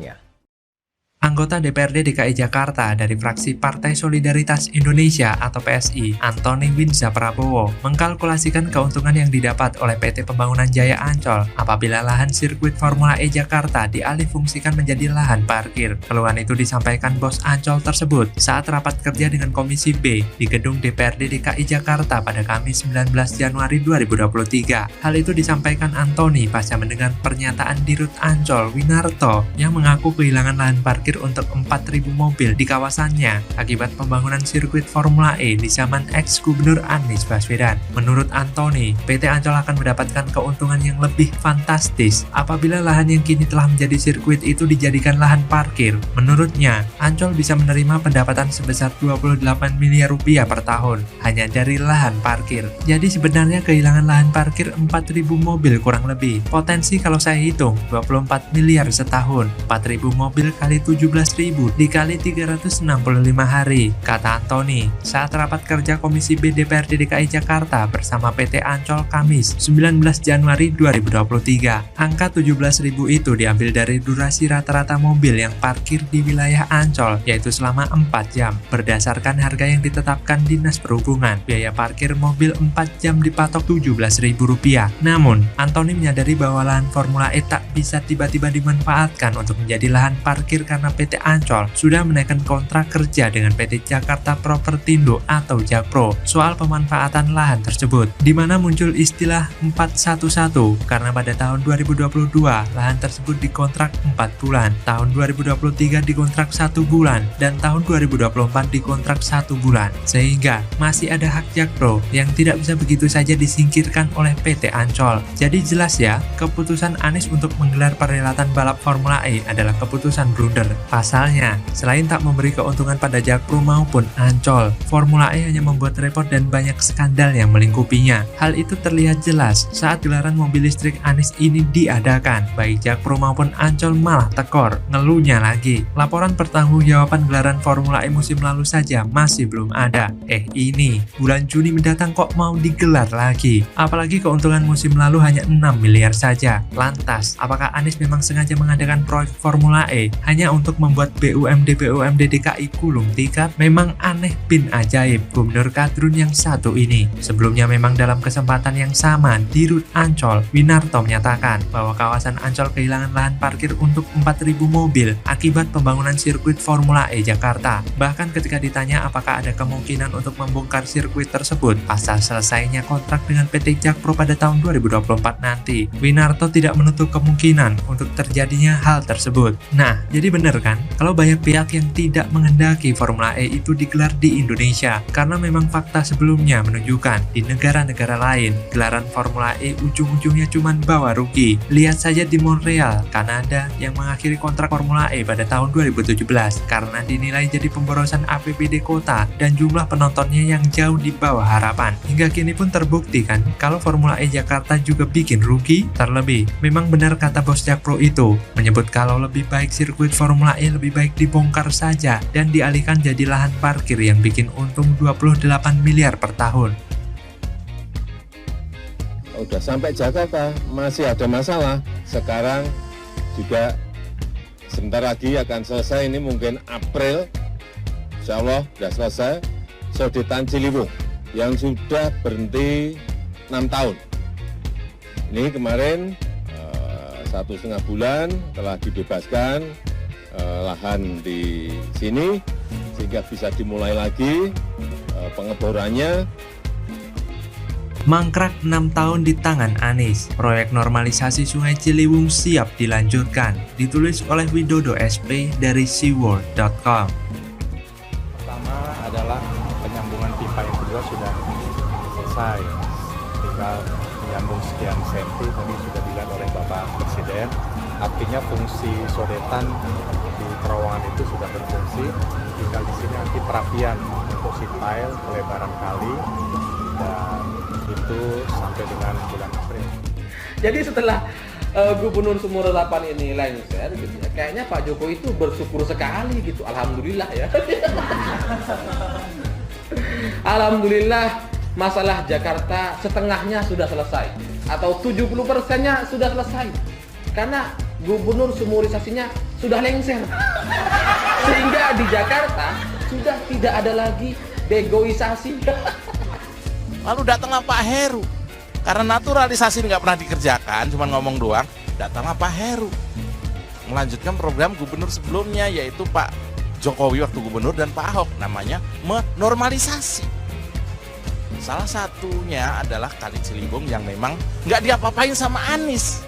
kedepannya. Anggota DPRD DKI Jakarta dari fraksi Partai Solidaritas Indonesia atau PSI, Antoni Winza Prabowo, mengkalkulasikan keuntungan yang didapat oleh PT Pembangunan Jaya Ancol apabila lahan sirkuit Formula E Jakarta dialihfungsikan menjadi lahan parkir. Keluhan itu disampaikan bos Ancol tersebut saat rapat kerja dengan Komisi B di gedung DPRD DKI Jakarta pada Kamis 19 Januari 2023. Hal itu disampaikan Antoni pasca mendengar pernyataan Dirut Ancol Winarto yang mengaku kehilangan lahan parkir untuk 4.000 mobil di kawasannya akibat pembangunan sirkuit Formula E di zaman ex-gubernur Anies Baswedan. Menurut Antoni, PT Ancol akan mendapatkan keuntungan yang lebih fantastis apabila lahan yang kini telah menjadi sirkuit itu dijadikan lahan parkir. Menurutnya, Ancol bisa menerima pendapatan sebesar 28 miliar rupiah per tahun hanya dari lahan parkir. Jadi sebenarnya kehilangan lahan parkir 4.000 mobil kurang lebih. Potensi kalau saya hitung 24 miliar setahun, 4.000 mobil kali 17.000 dikali 365 hari, kata Antoni saat rapat kerja Komisi B DPRD DKI Jakarta bersama PT Ancol Kamis 19 Januari 2023. Angka 17.000 itu diambil dari durasi rata-rata mobil yang parkir di wilayah Ancol, yaitu selama 4 jam. Berdasarkan harga yang ditetapkan Dinas Perhubungan, biaya parkir mobil 4 jam dipatok Rp17.000. Namun, Antoni menyadari bahwa lahan Formula E tak bisa tiba-tiba dimanfaatkan untuk menjadi lahan parkir karena PT Ancol sudah menaikkan kontrak kerja dengan PT Jakarta Propertindo atau Jakpro soal pemanfaatan lahan tersebut, di mana muncul istilah 411 karena pada tahun 2022 lahan tersebut dikontrak 4 bulan, tahun 2023 dikontrak 1 bulan, dan tahun 2024 dikontrak 1 bulan, sehingga masih ada hak Jakpro yang tidak bisa begitu saja disingkirkan oleh PT Ancol. Jadi jelas ya, keputusan Anies untuk menggelar perhelatan balap Formula E adalah keputusan blunder. Pasalnya, selain tak memberi keuntungan pada Jakpro maupun Ancol, Formula E hanya membuat repot dan banyak skandal yang melingkupinya. Hal itu terlihat jelas saat gelaran mobil listrik Anies ini diadakan. Baik Jakpro maupun Ancol malah tekor, ngeluhnya lagi. Laporan pertanggungjawaban gelaran Formula E musim lalu saja masih belum ada. Ini bulan Juni mendatang kok mau digelar lagi? Apalagi keuntungan musim lalu hanya 6 miliar saja. Lantas, apakah Anies memang sengaja mengadakan proyek Formula E hanya untuk membuat BUMD DKI gulung tikar? Memang aneh bin ajaib Gubernur Kadrun yang satu ini. Sebelumnya memang dalam kesempatan yang sama, Dirut Ancol Winarto menyatakan bahwa kawasan Ancol kehilangan lahan parkir untuk 4.000 mobil akibat pembangunan sirkuit Formula E Jakarta. Bahkan ketika ditanya apakah ada kemungkinan untuk membongkar sirkuit tersebut pasca selesainya kontrak dengan PT Jakpro pada tahun 2024 nanti, Winarto tidak menutup kemungkinan untuk terjadinya hal tersebut. Nah, jadi benar kan kalau banyak pihak yang tidak menghendaki Formula E itu digelar di Indonesia, karena memang fakta sebelumnya menunjukkan di negara-negara lain gelaran Formula E ujung-ujungnya cuman bawa rugi. Lihat saja di Montreal, Kanada yang mengakhiri kontrak Formula E pada tahun 2017 karena dinilai jadi pemborosan APBD kota dan jumlah penontonnya yang jauh di bawah harapan. Hingga kini pun terbukti kan kalau Formula E Jakarta juga bikin rugi. Terlebih, memang benar kata bos Jakpro itu menyebut kalau lebih baik sirkuit Formula E lebih baik dibongkar saja dan dialihkan jadi lahan parkir yang bikin untung 28 miliar per tahun. Udah sampai Jakarta masih ada masalah. Sekarang juga sebentar lagi akan selesai, ini mungkin April, insya Allah sudah selesai Sodetan Ciliwung yang sudah berhenti 6 tahun. Ini kemarin 1,5 bulan telah dibebaskan lahan di sini sehingga bisa dimulai lagi pengeborannya. Mangkrak 6 tahun di tangan Anies, proyek normalisasi Sungai Ciliwung siap dilanjutkan, ditulis oleh Widodo SP dari seaworld.com. Pertama adalah penyambungan pipa yang kedua sudah selesai, tinggal menyambung sekian senti, tadi sudah dilihat oleh Bapak Presiden. Artinya fungsi sodetan di terowongan itu sudah berfungsi, tinggal di sini nanti perapian untuk si tile pelebaran kali, dan itu sampai dengan bulan April. Jadi setelah Gubernur Sumur Resapan ini lengser gitu ya, kayaknya Pak Jokowi itu bersyukur sekali gitu, alhamdulillah ya. Alhamdulillah masalah Jakarta setengahnya sudah selesai atau 70%-nya sudah selesai karena gubernur sumorisasinya sudah lengser. Sehingga di Jakarta sudah tidak ada lagi begoisasi. Lalu datanglah Pak Heru. Karena naturalisasi nggak pernah dikerjakan, cuma ngomong doang, datanglah Pak Heru. Melanjutkan program gubernur sebelumnya, yaitu Pak Jokowi waktu gubernur dan Pak Ahok, namanya menormalisasi. Salah satunya adalah Kali Ciliwung yang memang nggak diapa-apain sama Anies.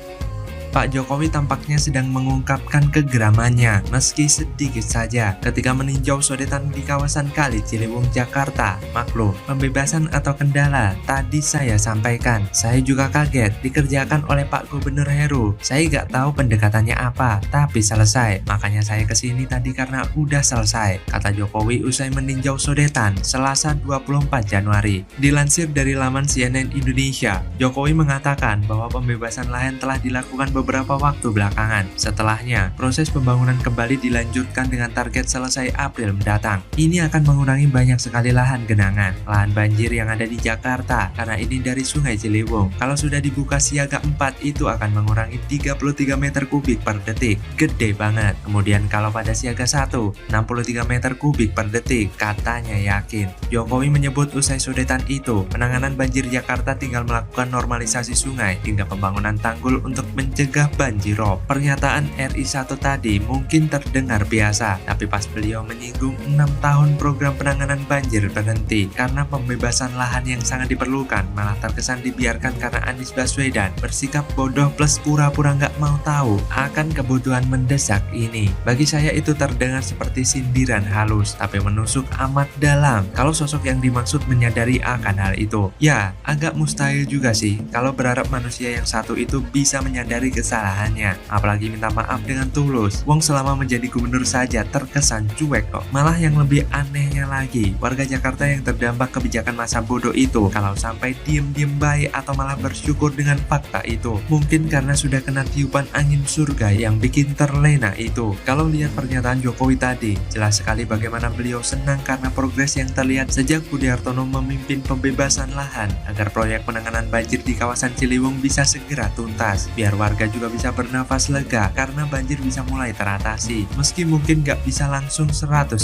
Pak Jokowi tampaknya sedang mengungkapkan kegeramannya meski sedikit saja ketika meninjau sodetan di kawasan Kali Ciliwung, Jakarta. Maklum, pembebasan atau kendala tadi saya sampaikan. Saya juga kaget dikerjakan oleh Pak Gubernur Heru. Saya nggak tahu pendekatannya apa, tapi selesai. Makanya saya kesini tadi karena udah selesai, kata Jokowi usai meninjau sodetan Selasa 24 Januari. Dilansir dari laman CNN Indonesia, Jokowi mengatakan bahwa pembebasan lahan telah dilakukan beberapa waktu belakangan. Setelahnya, proses pembangunan kembali dilanjutkan dengan target selesai April mendatang. Ini akan mengurangi banyak sekali lahan genangan, lahan banjir yang ada di Jakarta, karena ini dari Sungai Ciliwung. Kalau sudah dibuka siaga 4, itu akan mengurangi 33 meter kubik per detik. Gede banget. Kemudian kalau pada siaga 1, 63 meter kubik per detik, katanya yakin. Jokowi menyebut usai sodetan itu, penanganan banjir Jakarta tinggal melakukan normalisasi sungai hingga pembangunan tanggul untuk mencegah banjirop. Pernyataan RI1 tadi mungkin terdengar biasa, tapi pas beliau menyinggung 6 tahun program penanganan banjir berhenti karena pembebasan lahan yang sangat diperlukan, malah terkesan dibiarkan karena Anies Baswedan bersikap bodoh plus pura-pura nggak mau tahu akan kebutuhan mendesak ini. Bagi saya itu terdengar seperti sindiran halus, tapi menusuk amat dalam kalau sosok yang dimaksud menyadari akan hal itu. Ya, agak mustahil juga sih kalau berharap manusia yang satu itu bisa menyadari kesalahannya, apalagi minta maaf dengan tulus. Wong selama menjadi gubernur saja terkesan cuek kok. Malah yang lebih anehnya lagi, warga Jakarta yang terdampak kebijakan masa bodoh itu kalau sampai diem-diem baik atau malah bersyukur dengan fakta itu, mungkin karena sudah kena tiupan angin surga yang bikin terlena itu. Kalau lihat pernyataan Jokowi tadi, jelas sekali bagaimana beliau senang karena progres yang terlihat sejak Budi Hartono memimpin pembebasan lahan agar proyek penanganan banjir di kawasan Ciliwung bisa segera tuntas, biar warga juga bisa bernafas lega karena banjir bisa mulai teratasi. Meski mungkin gak bisa langsung 100%.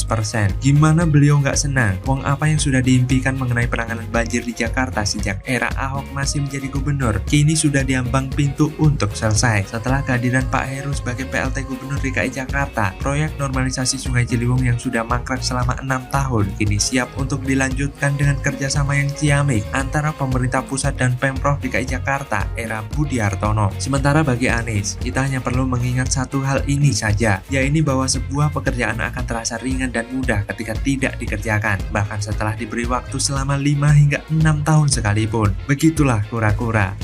Gimana beliau gak senang? Wong apa yang sudah diimpikan mengenai penanganan banjir di Jakarta sejak era Ahok masih menjadi gubernur, kini sudah diambang pintu untuk selesai. Setelah kehadiran Pak Heru sebagai PLT Gubernur DKI Jakarta, proyek normalisasi Sungai Ciliwung yang sudah mangkrak selama 6 tahun kini siap untuk dilanjutkan dengan kerjasama yang ciamik antara pemerintah pusat dan Pemprov DKI Jakarta era Budi Hartono. Sementara bagi Anies, kita hanya perlu mengingat satu hal ini saja, yaitu bahwa sebuah pekerjaan akan terasa ringan dan mudah ketika tidak dikerjakan, bahkan setelah diberi waktu selama 5 hingga 6 tahun sekalipun. Begitulah kura-kura.